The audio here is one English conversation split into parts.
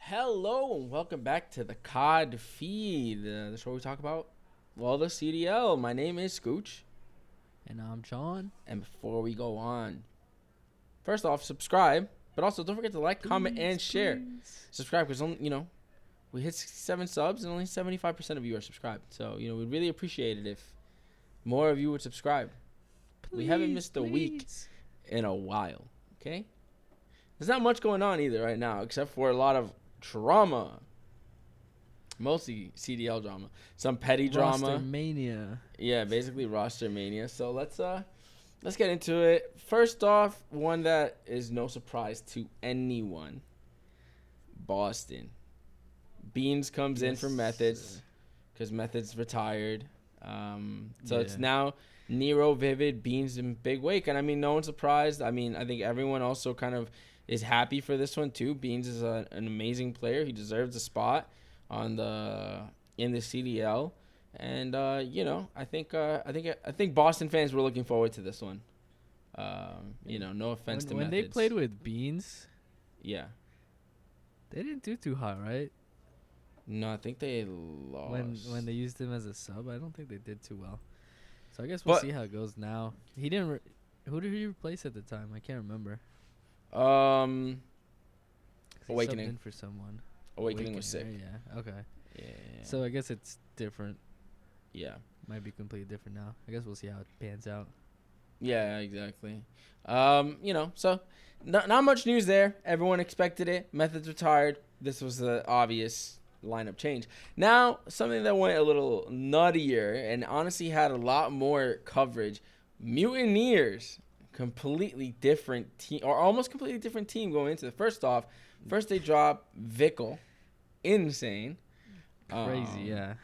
Hello and welcome back to the COD Feed, the show we talk about, well, the CDL. My name is Scooch, And I'm John. and before we go on, first off, subscribe, but also don't forget to like, comment, and share. Subscribe because we hit 67 subs and only 75% of you are subscribed. So we'd really appreciate it if more of you would subscribe. We haven't missed a week in a while. Okay, there's not much going on either right now except for a lot of drama, mostly CDL drama, some petty drama. Rostermania. Yeah, basically Rostermania. So let's get into it. First off, one that is no surprise to anyone: Boston. Beans comes in for Methodz because Methodz retired. So it's now Nero, Vivid, Beans, and Big Wake, and I mean no one's surprised. I mean I think everyone also kind of is happy for this one too. Beans is an amazing player. He deserves a spot in the CDL, and I think Boston fans were looking forward to this one. No offense to when Methodz. they played with Beans, yeah, they didn't do too hot, right? no, I think they lost When they used him as a sub, I don't think they did too well. So I guess we'll see how it goes now. He didn't. Who did he replace at the time? I can't remember. He Awakening. subbed in for someone. Awakening was sick. Right? Yeah. Okay. Yeah. So I guess it's different. Yeah. Might be completely different now. I guess we'll see how it pans out. Yeah, exactly. So not much news there. Everyone expected it. Methodz retired. This was the obvious lineup change. Now, something that went a little nuttier and honestly had a lot more coverage. Mutineers, completely different team, or almost completely different team going into the first they drop Vickle. Insane. Crazy, yeah.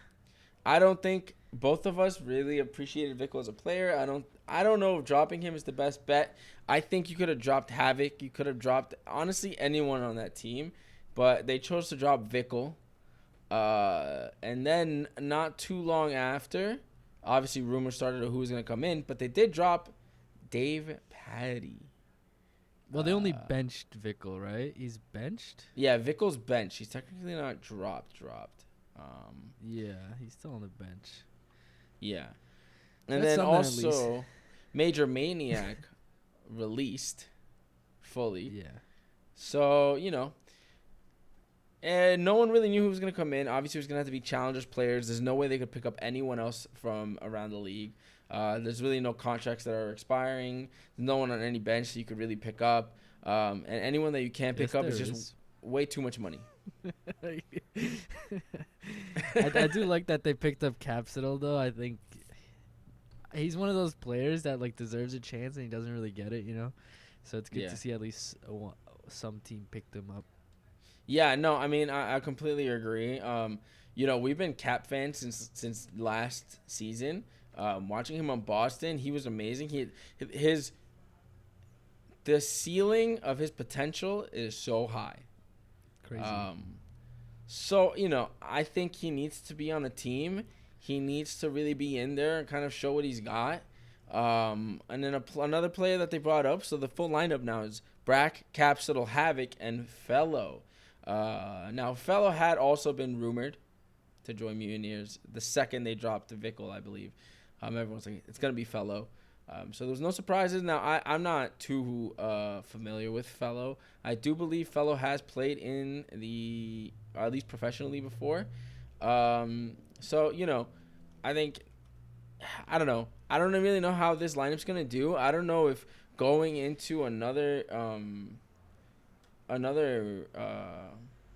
I don't think both of us really appreciated Vickle as a player. I don't know if dropping him is the best bet. I think you could have dropped Havoc. You could have dropped, honestly, anyone on that team. But they chose to drop Vickle. And then not too long after, obviously rumors started of who was going to come in. But they did drop Dave Patty. Well, they only benched Vickle, right? He's benched? Yeah, Vickle's benched. He's technically not dropped. Yeah, he's still on the bench. Yeah. And That's then something at least. also, Major Maniac released fully. Yeah. So, and no one really knew who was going to come in. Obviously, it was going to have to be challengers players. There's no way they could pick up anyone else from around the league. There's really no contracts that are expiring. There's no one on any bench that you could really pick up. And anyone that you can't pick up is just way too much money. I do like that they picked up Capsidal, though. I think he's one of those players that deserves a chance and he doesn't really get it, So it's good to see at least some team picked him up. Yeah, no, I mean I completely agree. We've been Cap fans since last season. Watching him on Boston, he was amazing. The ceiling of his potential is so high. Crazy. So, I think he needs to be on a team. He needs to really be in there and kind of show what he's got. And then another player that they brought up, so the full lineup now is Brack, Capsidal, Havoc, and Fellow. Now, Fellow had also been rumored to join Mutineers the second they dropped the Vickle, I believe. Everyone's like, it's going to be Fellow. So there's no surprises. Now, I'm not too familiar with Fellow. I do believe Fellow has played in or at least professionally before. So, I think, I don't know. I don't really know how this lineup's going to do. I don't know if going into another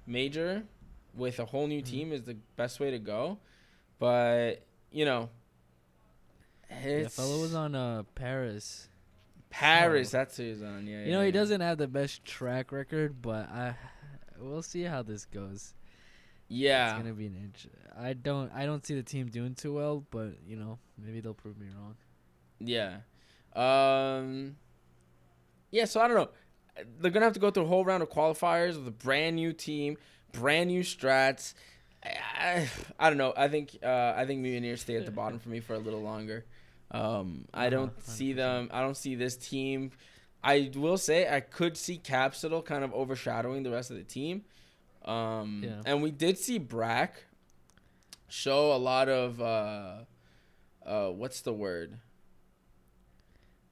major with a whole new team is the best way to go. But, Fellow was on Paris. Paris, that's who he's on. Yeah. He doesn't have the best track record, but we'll see how this goes. Yeah, it's gonna be an inch. I don't see the team doing too well, but maybe they'll prove me wrong. Yeah, yeah. So I don't know. They're gonna have to go through a whole round of qualifiers with a brand new team, brand new strats. I don't know. I think Mutineers stay at the bottom for me for a little longer. I don't 100%. See them. I don't see this team. I will say I could see Capsidal kind of overshadowing the rest of the team. And we did see Brack show a lot of what's the word?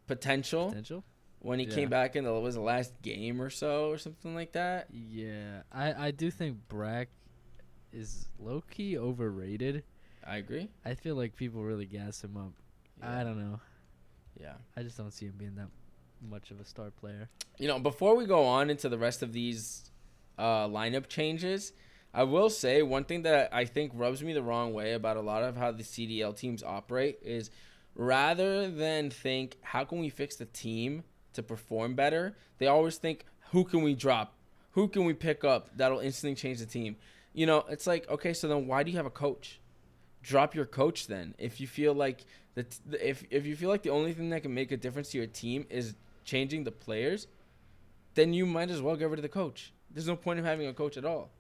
Potential when he came back in the last game or so or something like that. Yeah, I do think Brack is low-key overrated. I agree. I feel like people really gas him up. Yeah. I don't know. Yeah. I just don't see him being that much of a star player. You know, before we go on into the rest of these lineup changes, I will say one thing that I think rubs me the wrong way about a lot of how the CDL teams operate is rather than think, how can we fix the team to perform better, they always think, who can we drop? Who can we pick up that'll instantly change the team? You know, it's like, okay, so then why do you have a coach? Drop your coach then. If you feel like if you feel like the only thing that can make a difference to your team is changing the players, then you might as well get rid of the coach. There's no point in having a coach at all.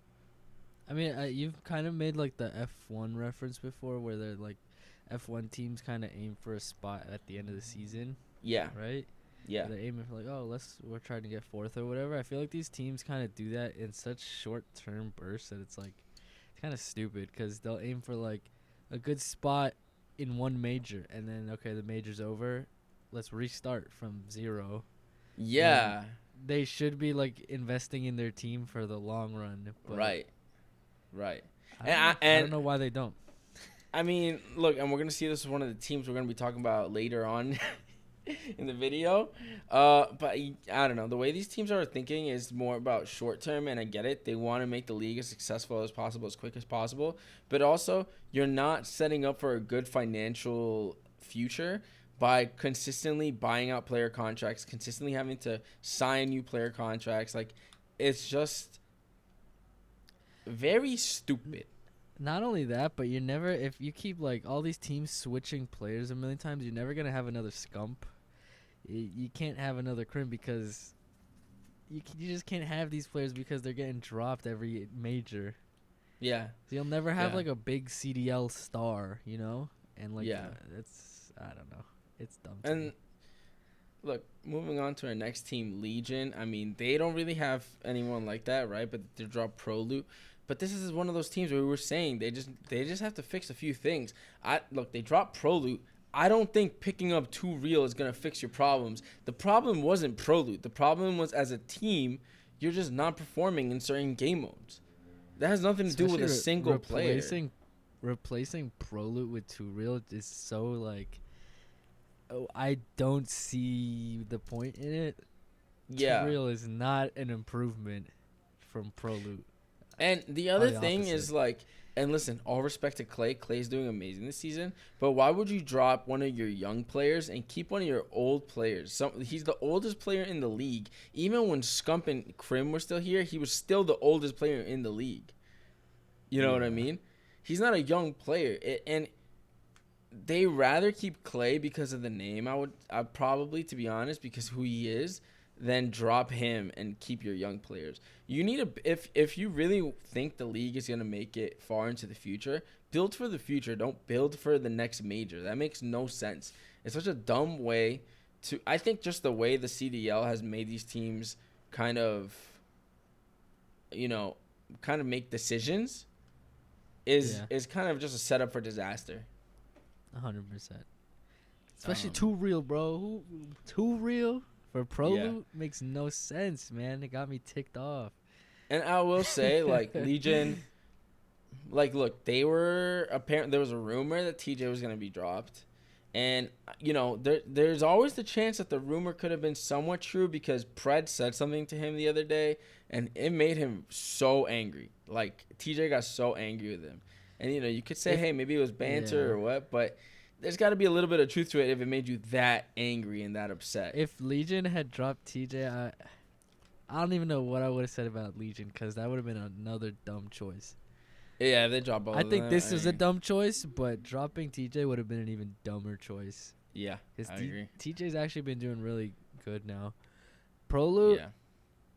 I mean, you've kind of made like the F1 reference before, where they're like F1 teams kind of aim for a spot at the end of the season. Yeah. Right. Yeah. They're aiming for like, we're trying to get fourth or whatever. I feel like these teams kind of do that in such short-term bursts that it's like it's kind of stupid because they'll aim for like a good spot in one major, and then okay, the major's over, let's restart from zero. Yeah. And they should be like investing in their team for the long run. But right. I don't know why they don't. I mean, look, and we're gonna see this is one of the teams we're gonna be talking about later on in the video. But I don't know. The way these teams are thinking is more about short term, and I get it. They want to make the league as successful as possible, as quick as possible. But also, you're not setting up for a good financial future by consistently buying out player contracts, consistently having to sign new player contracts. Like, it's just very stupid. Not only that, but you're never, if you keep like all these teams switching players a million times, you're never gonna have another Scump. You can't have another Crim because you just can't have these players because they're getting dropped every major. Yeah. So you'll never have like a big CDL star, you know? And like, it's, I don't know. It's dumb. And look, moving on to our next team, Legion. I mean, they don't really have anyone like that, right? But they drop Pro Loot. But this is one of those teams where we were saying they just have to fix a few things. Look, they dropped Pro Loot. I don't think picking up 2 Real is going to fix your problems. The problem wasn't Pro Loot. The problem was as a team, you're just not performing in certain game modes. That has nothing to do with a single player. Replacing Pro Loot with 2 Real is so like, I don't see the point in it. Yeah. 2 Real is not an improvement from Pro Loot. And the other thing is like, and listen, all respect to Clay. Clay's doing amazing this season. But why would you drop one of your young players and keep one of your old players? He's the oldest player in the league. Even when Scump and Crim were still here, he was still the oldest player in the league. You know what I mean? He's not a young player. And they rather keep Clay because of the name, I'd probably, to be honest, because who he is, than drop him and keep your young players. You need if you really think the league is going to make it far into the future, build for the future. Don't build for the next major. That makes no sense. It's such a dumb way to, I think just the way the CDL has made these teams kind of make decisions is kind of just a setup for disaster. 100%. Especially 2 Real, bro. 2 Real? For Pro Loot makes no sense, man. It got me ticked off. And I will say, like, Legion, like, look, there was a rumor that TJ was going to be dropped. And, there's always the chance that the rumor could have been somewhat true because Pred said something to him the other day, and it made him so angry. Like, TJ got so angry with him. And, you could say, hey, maybe it was banter or what, but there's got to be a little bit of truth to it if it made you that angry and that upset. If Legion had dropped TJ, I don't even know what I would have said about Legion because that would have been another dumb choice. Yeah, they dropped both of them. I think this was a dumb choice, but dropping TJ would have been an even dumber choice. Yeah, I agree. TJ's actually been doing really good now. Pro Loot,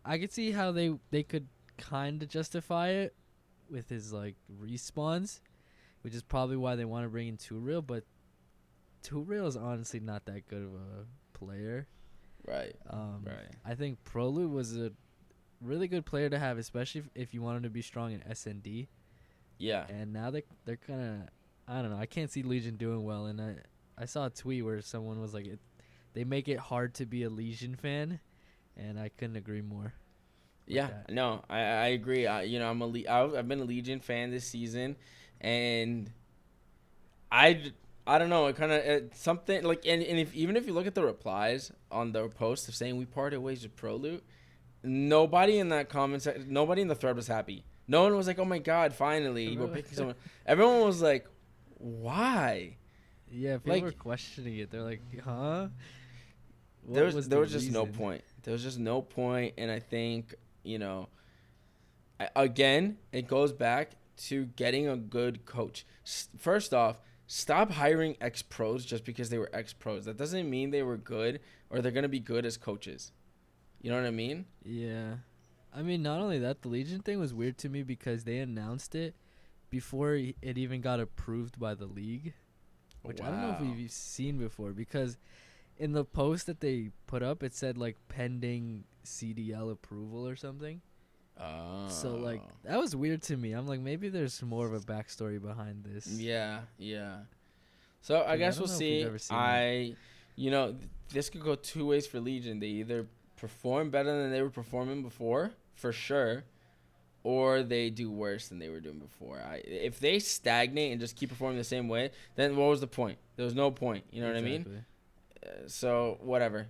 I could see how they could kind of justify it with his, like, respawns, which is probably why they want to bring in 2 Real, but 2 Real is honestly not that good of a player. Right. I think Pro Loot was really good player to have, especially if you want him to be strong in SND. Yeah. And now they're kind of, I don't know. I can't see Legion doing well. And I saw a tweet where someone was like, they make it hard to be a Legion fan, and I couldn't agree more. Yeah, no, I agree. I've been a Legion fan this season, and I don't know. It kind of something like and even if you look at the replies on the post of saying we parted ways with ProLoot, nobody in that nobody in the thread was happy. No one was like, "Oh my God, finally we're picking someone." Everyone was like, "Why?" Yeah, people were questioning it. They're like, "Huh?" There was just no point. There was just no point, and I think again, it goes back to getting a good coach. First off, stop hiring ex-pros just because they were ex-pros. That doesn't mean they were good or they're going to be good as coaches. You know what I mean? Yeah. I mean, not only that, the Legion thing was weird to me because they announced it before it even got approved by the league, which I don't know if we've seen before, because in the post that they put up, it said, like, pending CDL approval or something. Oh. So, like, that was weird to me. I'm like, maybe there's more of a backstory behind this. Yeah. So, I guess we'll see. This could go two ways for Legion. They either perform better than they were performing before, for sure, or they do worse than they were doing before. If they stagnate and just keep performing the same way, then what was the point? There was no point. You know what I mean? So, whatever,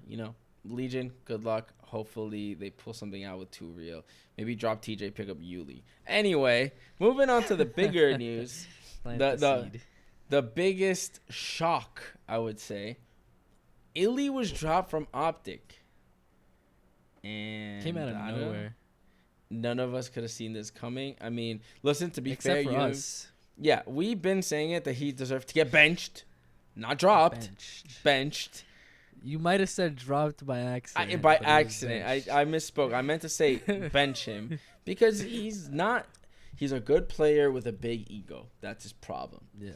Legion, good luck. Hopefully they pull something out with 2 Real. Maybe drop TJ, pick up Illey. Anyway, moving on to the bigger news. The biggest shock, I would say. Illey was dropped from OpTic. And came out of nowhere. None of us could have seen this coming. I mean, listen, to be fair, for us. Yeah, we've been saying it that he deserved to get benched. Not dropped. Benched. You might have said dropped by accident. I misspoke. I meant to say bench him because he's a good player with a big ego. That's his problem. Yeah.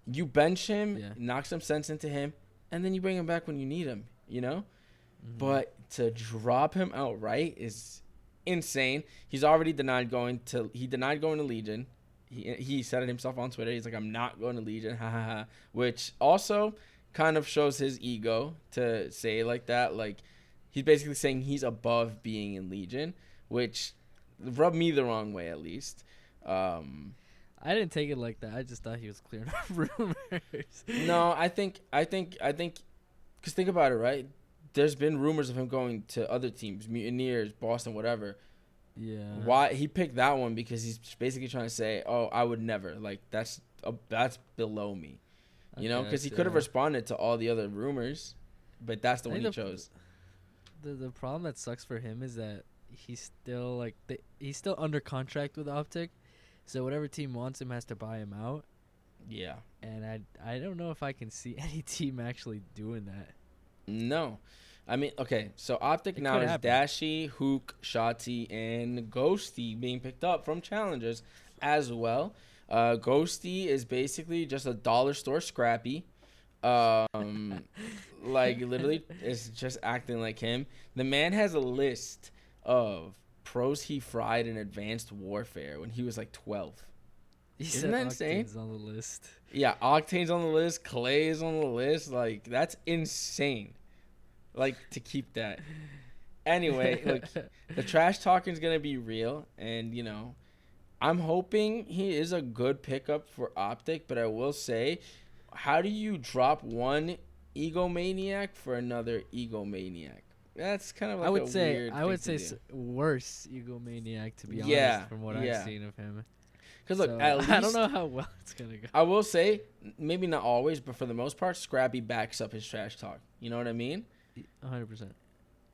You bench him, knock some sense into him, and then you bring him back when you need him, Mm-hmm. But to drop him outright is insane. He's already denied going to Legion. He said it himself on Twitter. He's like, I'm not going to Legion, ha ha ha. Which also kind of shows his ego to say it like that. Like, he's basically saying he's above being in Legion, which rubbed me the wrong way, at least. I didn't take it like that. I just thought he was clearing up rumors. No, I think, because think about it, right? There's been rumors of him going to other teams, Mutineers, Boston, whatever. Yeah. Why he picked that one? Because he's basically trying to say, "Oh, I would never." Like, that's below me, because he could have responded to all the other rumors, but that's the one he chose. The problem that sucks for him is that he's still he's still under contract with OpTic, so whatever team wants him has to buy him out. Yeah. And I don't know if I can see any team actually doing that. No. I mean, okay, so OpTic now is Dashy, Hook, Shotzi, and Ghosty being picked up from challengers as well. Ghosty is basically just a dollar store Scrappy. Literally is just acting like him. The man has a list of pros he fried in Advanced Warfare when he was like 12. Isn't that insane? Octane's on the list. Yeah, Octane's on the list. Clay is on the list. Like, that's insane. Like, to keep that. Anyway, look, the trash talking is going to be real. And, I'm hoping he is a good pickup for OpTic. But I will say, how do you drop one egomaniac for another egomaniac? That's kind of like weird thing I would say worse egomaniac, to be honest, from what I've seen of him. Because, look, at least, I don't know how well it's going to go. I will say, maybe not always, but for the most part, Scrappy backs up his trash talk. You know what I mean? 100%.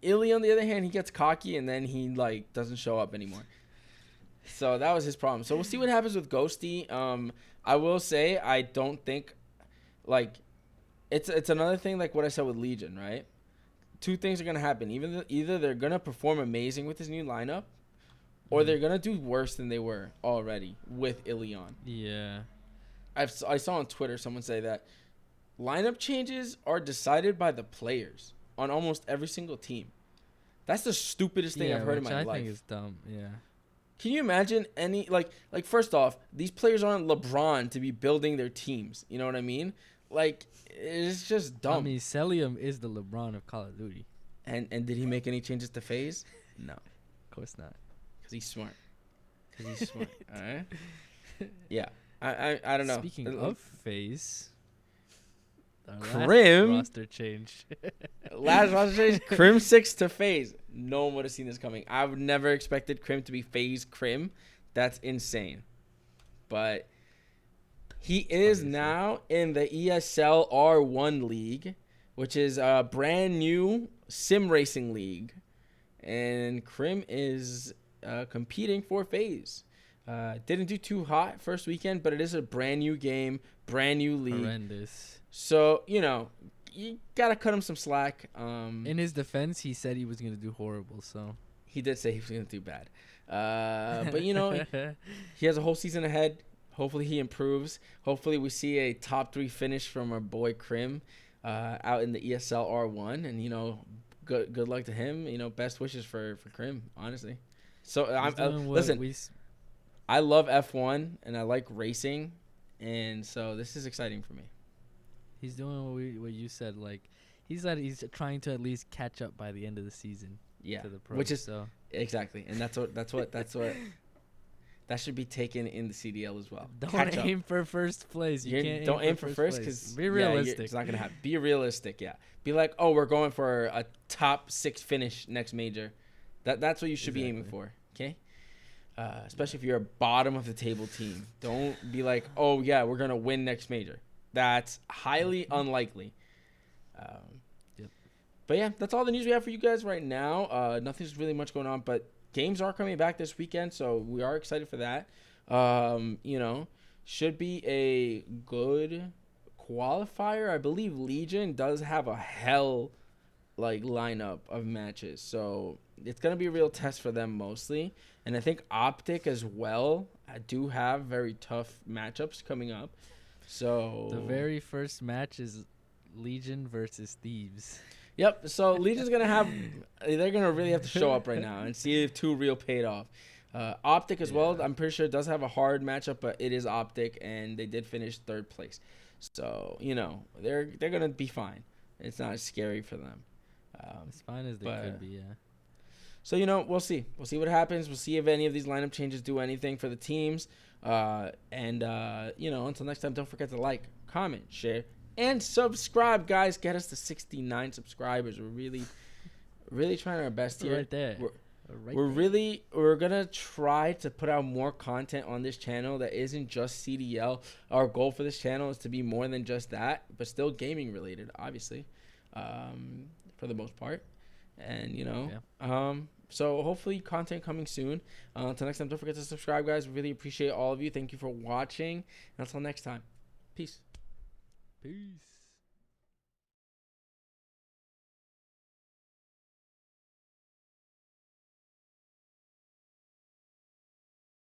Illey, on the other hand, he gets cocky and then he doesn't show up anymore. So that was his problem. So we'll see what happens with Ghosty. I will say I don't think it's another thing like what I said with Legion, right? 2 things are gonna happen. Either they're gonna perform amazing with his new lineup, or they're gonna do worse than they were already with Illey on. Yeah. I saw on Twitter someone say that lineup changes are decided by the players on almost every single team. That's the stupidest thing I've heard in my life. I think is dumb. Yeah. Can you imagine any like first off, these players aren't LeBron to be building their teams. You know what I mean? Like it's just dumb. I mean, Celium is the LeBron of Call of Duty. And did he make any changes to FaZe? No, of course not. Cause he's smart. All right. Yeah. I don't know. Speaking of FaZe, Crim roster change. Last roster change. Crimsix to FaZe. No one would have seen this coming. I would never expected Crim to be FaZe Crim. That's insane. But he is now in the ESL R1 league, which is a brand new sim racing league, and Crim is competing for FaZe. Didn't do too hot first weekend, but it is a brand new game, brand new league. Horrendous. So, you gotta cut him some slack. In his defense, he said he was gonna do horrible, so he did say he was gonna do bad. But he has a whole season ahead. Hopefully he improves. Hopefully we see a top 3 finish from our boy Crim out in the ESL R1, and good luck to him. Best wishes for Crim, honestly. So listen. I love F1 and I like racing, and so this is exciting for me. He's doing what you said. Like he's trying to at least catch up by the end of the season. Yeah, to the pros, which is exactly, and that's what that should be taken in the CDL as well. Don't aim for first place. Don't aim for first because be realistic. It's not gonna happen. Be realistic. Yeah, be like, oh, we're going for a top 6 finish next major. That's what you should be aiming for. Okay. Especially if you're a bottom of the table team. Don't be like, oh, yeah, we're going to win next major. That's highly unlikely. Yep. But, yeah, that's all the news we have for you guys right now. Nothing's really much going on, but games are coming back this weekend, so we are excited for that. Should be a good qualifier. I believe Legion does have a hell lineup of matches, so it's going to be a real test for them mostly. And I think OpTic as well. I do have very tough matchups coming up. So the very first match is Legion versus Thieves. Yep. So Legion's going to have – they're going to really have to show up right now and see if 2 real paid off. OpTic as well, I'm pretty sure it does have a hard matchup, but it is OpTic, and they did finish 3rd place. So, they're going to be fine. It's not scary for them. As fine as they could be, yeah. So, we'll see. We'll see what happens. We'll see if any of these lineup changes do anything for the teams. Until next time, don't forget to like, comment, share, and subscribe, guys. Get us to 69 subscribers. We're really, really trying our best here. Right there. We're going to try to put out more content on this channel that isn't just CDL. Our goal for this channel is to be more than just that, but still gaming related, obviously, for the most part. And, so hopefully content coming soon. Until next time, don't forget to subscribe, guys. We really appreciate all of you. Thank you for watching. And until next time, peace. Peace.